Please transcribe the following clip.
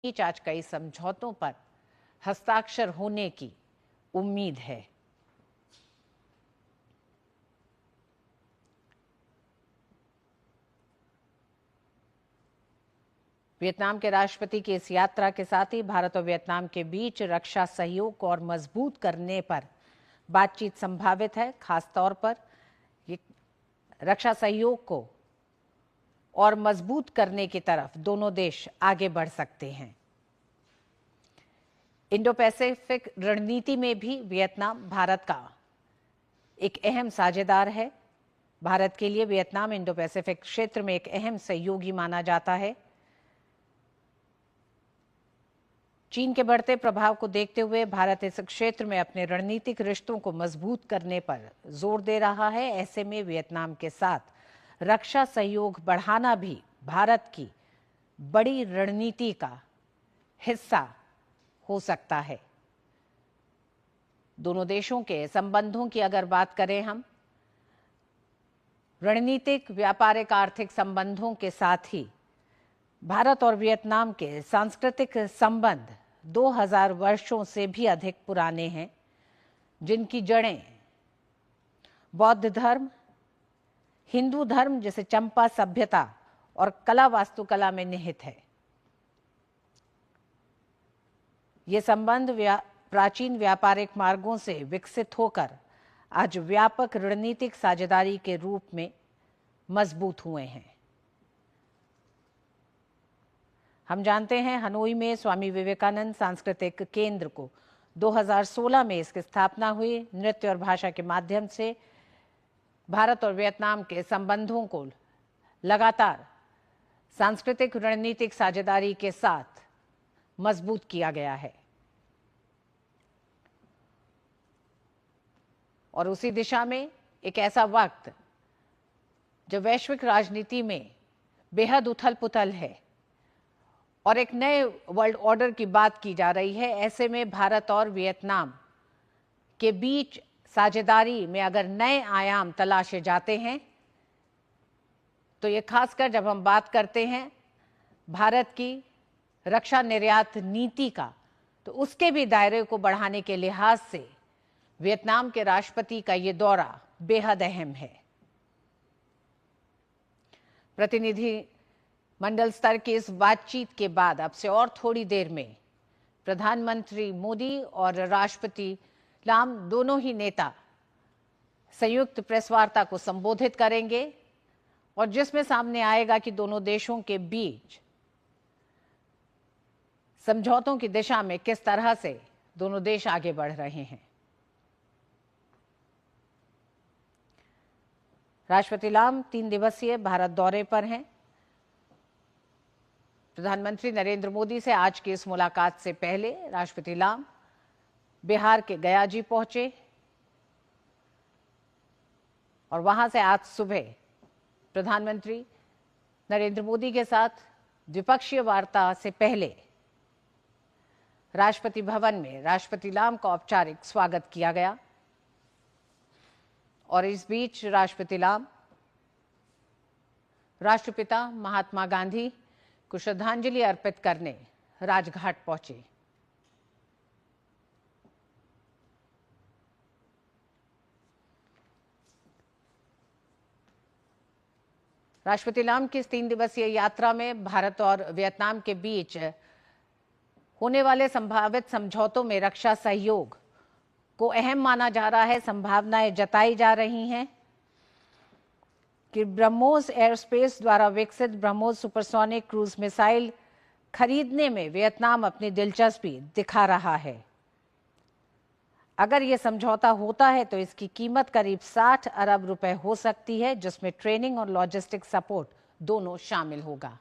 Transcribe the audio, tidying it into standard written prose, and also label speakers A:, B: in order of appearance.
A: बीच आज कई समझौतों पर हस्ताक्षर होने की उम्मीद है। वियतनाम के राष्ट्रपति की इस यात्रा के साथ ही भारत और वियतनाम के बीच रक्षा सहयोग को और मजबूत करने पर बातचीत संभावित है। खासतौर पर ये रक्षा सहयोग को और मजबूत करने की तरफ दोनों देश आगे बढ़ सकते हैं। इंडो पैसिफिक रणनीति में भी वियतनाम भारत का एक अहम साझेदार है। भारत के लिए वियतनाम इंडो पैसिफिक क्षेत्र में एक अहम सहयोगी माना जाता है। चीन के बढ़ते प्रभाव को देखते हुए भारत इस क्षेत्र में अपने रणनीतिक रिश्तों को मजबूत करने पर जोर दे रहा है। ऐसे में वियतनाम के साथ रक्षा सहयोग बढ़ाना भी भारत की बड़ी रणनीति का हिस्सा हो सकता है। दोनों देशों के संबंधों की अगर बात करें हम, रणनीतिक, व्यापारिक, आर्थिक संबंधों के साथ ही भारत और वियतनाम के सांस्कृतिक संबंध 2000 वर्षों से भी अधिक पुराने हैं, जिनकी जड़ें बौद्ध धर्म, हिंदू धर्म जैसे चंपा सभ्यता और कला वास्तुकला में निहित है। ये संबंध प्राचीन व्यापारिक मार्गों से विकसित होकर आज व्यापक रणनीतिक साझेदारी के रूप में मजबूत हुए हैं। हम जानते हैं हनोई में स्वामी विवेकानंद सांस्कृतिक केंद्र को 2016 में इसकी स्थापना हुई। नृत्य और भाषा के माध्यम से भारत और वियतनाम के संबंधों को लगातार सांस्कृतिक रणनीतिक साझेदारी के साथ मजबूत किया गया है और उसी दिशा में एक ऐसा वक्त जब वैश्विक राजनीति में बेहद उथल पुथल है और एक नए वर्ल्ड ऑर्डर की बात की जा रही है, ऐसे में भारत और वियतनाम के बीच साझेदारी में अगर नए आयाम तलाशे जाते हैं तो ये खासकर जब हम बात करते हैं भारत की रक्षा निर्यात नीति का, तो उसके भी दायरे को बढ़ाने के लिहाज से वियतनाम के राष्ट्रपति का ये दौरा बेहद अहम है। प्रतिनिधि मंडल स्तर की इस बातचीत के बाद अब से और थोड़ी देर में प्रधानमंत्री मोदी और राष्ट्रपति लाम दोनों ही नेता संयुक्त प्रेस वार्ता को संबोधित करेंगे और जिसमें सामने आएगा कि दोनों देशों के बीच समझौतों की दिशा में किस तरह से दोनों देश आगे बढ़ रहे हैं। राष्ट्रपति लाम 3 दिवसीय भारत दौरे पर हैं। प्रधानमंत्री नरेंद्र मोदी से आज की इस मुलाकात से पहले राष्ट्रपति लाम बिहार के गया जी पहुंचे और वहां से आज सुबह प्रधानमंत्री नरेंद्र मोदी के साथ द्विपक्षीय वार्ता से पहले राष्ट्रपति भवन में राष्ट्रपति लाम का औपचारिक स्वागत किया गया और इस बीच राष्ट्रपति लाम राष्ट्रपिता महात्मा गांधी को श्रद्धांजलि अर्पित करने राजघाट पहुंचे। राष्ट्रपति लाम की इस 3 दिवसीय यात्रा में भारत और वियतनाम के बीच होने वाले संभावित समझौतों में रक्षा सहयोग को अहम माना जा रहा है। संभावनाएं जताई जा रही हैं कि ब्रह्मोस एयरस्पेस द्वारा विकसित ब्रह्मोस सुपरसोनिक क्रूज मिसाइल खरीदने में वियतनाम अपनी दिलचस्पी दिखा रहा है। अगर यह समझौता होता है तो इसकी कीमत करीब 60 अरब रुपए हो सकती है, जिसमें ट्रेनिंग और लॉजिस्टिक सपोर्ट दोनों शामिल होगा।